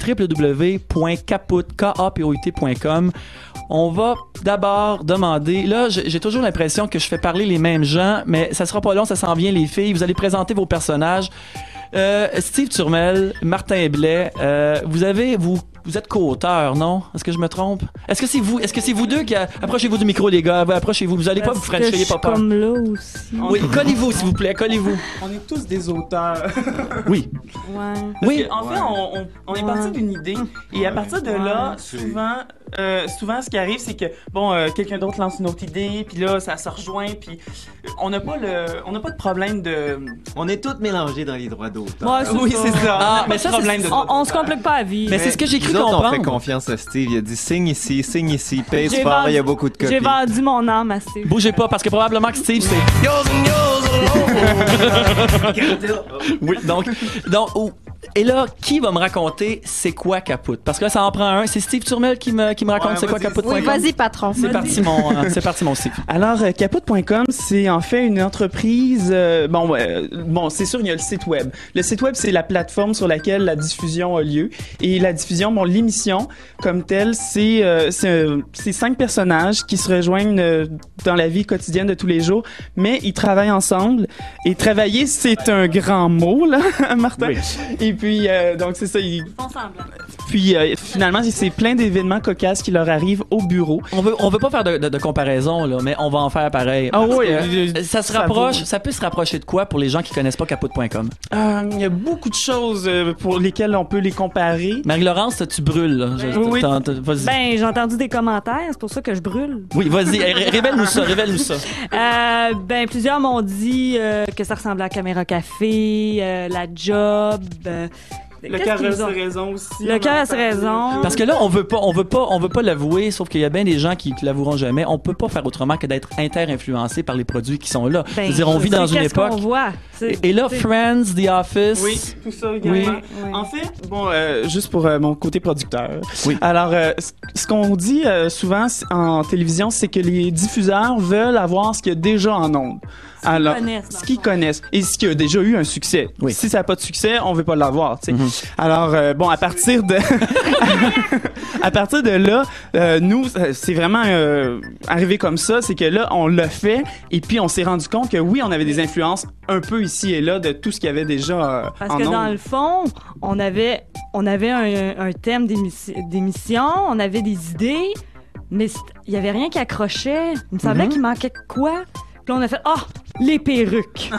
www.kaput.com. On va d'abord demander... Là, j'ai toujours l'impression que je fais parler les mêmes gens, mais ça sera pas long, ça s'en vient, les filles. Vous allez présenter vos personnages. Steve Turmel, Martin Blais, vous êtes co-auteurs, non? Est-ce que je me trompe? Est-ce que c'est vous deux qui... Approchez-vous du micro, les gars. Approchez-vous. Vous allez pas vous frencher, ayez pas peur. Comme là aussi. Oui, collez-vous, s'il vous plaît, collez-vous. On est tous des auteurs. Oui. Ouais. Oui. En fait, on est parti d'une idée. Et à partir de là, souvent, ce qui arrive, c'est que, quelqu'un d'autre lance une autre idée, puis là, ça se rejoint, puis on n'a pas de problème de... On est tous mélangés dans les droits d'auteur. Ouais, C'est ça. Ah, mais ça, problème de... On se complique pas à vie. Mais c'est ce que j'ai cru Nous autres, comprendre. on fait confiance à Steve. Il a dit signe ici, pèse J'ai fort, vendu- il y a beaucoup de copies. J'ai vendu mon âme à Steve. Bougez pas, parce que probablement que Steve, c'est... Oui, donc, et là, qui va me raconter c'est quoi Kaput? Parce que là, ça en prend un. C'est Steve Turmel qui me raconte c'est quoi Kaput.com. Oui, vas-y, patron. C'est parti, mon Steve. Alors, Kaput.com, c'est en fait une entreprise... c'est sûr, il y a le site web. Le site web, c'est la plateforme sur laquelle la diffusion a lieu. Et la diffusion, l'émission, comme telle, c'est 5 personnages qui se rejoignent dans la vie quotidienne de tous les jours, mais ils travaillent ensemble. Et travailler, c'est un grand mot, là, Martin. Oui. Et puis, donc, c'est ça. Ils font semblant. Puis, finalement, c'est plein d'événements cocasses qui leur arrivent au bureau. On veut pas faire de comparaison, là, mais on va en faire pareil. Ah oui, Ça se rapproche, ça peut se rapprocher de quoi pour les gens qui connaissent pas Kaput.com? il y a beaucoup de choses pour lesquelles on peut les comparer. Marie-Laurence, tu brûles, là. Oui. Vas-y. Ben, j'ai entendu des commentaires, c'est pour ça que je brûle. Oui, vas-y, révèle-nous ça. Plusieurs m'ont dit que ça ressemblait à Caméra Café, La Job. Le qu'est-ce cœur qu'ils a ses ont? raisons aussi. Le cœur a ses raisons. Parce que là, on veut pas l'avouer, sauf qu'il y a bien des gens qui l'avoueront jamais. On peut pas faire autrement que d'être inter-influencé par les produits qui sont là. Ben, C'est-à-dire, on vit dans une qu'est-ce époque. qu'on voit? Et là, Friends, The Office. Oui, tout ça également. Oui. En fait, juste pour mon côté producteur. Oui. Alors, ce qu'on dit souvent en télévision, c'est que les diffuseurs veulent avoir ce qu'il y a déjà en ondes. Alors, connaissent, dans ce qu'ils connaissent et ce qui a déjà eu un succès. Oui. Si ça n'a pas de succès, on veut pas l'avoir, tu sais. Alors, à partir de à partir de là, nous, c'est vraiment arrivé comme ça, c'est que là, on l'a fait et puis on s'est rendu compte que oui, on avait des influences un peu ici et là de tout ce qu'il y avait déjà Parce en que ondes. dans le fond, on avait un thème d'émission, on avait des idées, mais il y avait rien qui accrochait. Il me semblait qu'il manquait de quoi. Puis là, on a fait les perruques.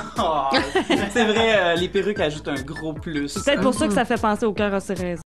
C'est vrai, les perruques ajoutent un gros plus. C'est peut-être pour ça que ça fait penser au cœur à ses raisons.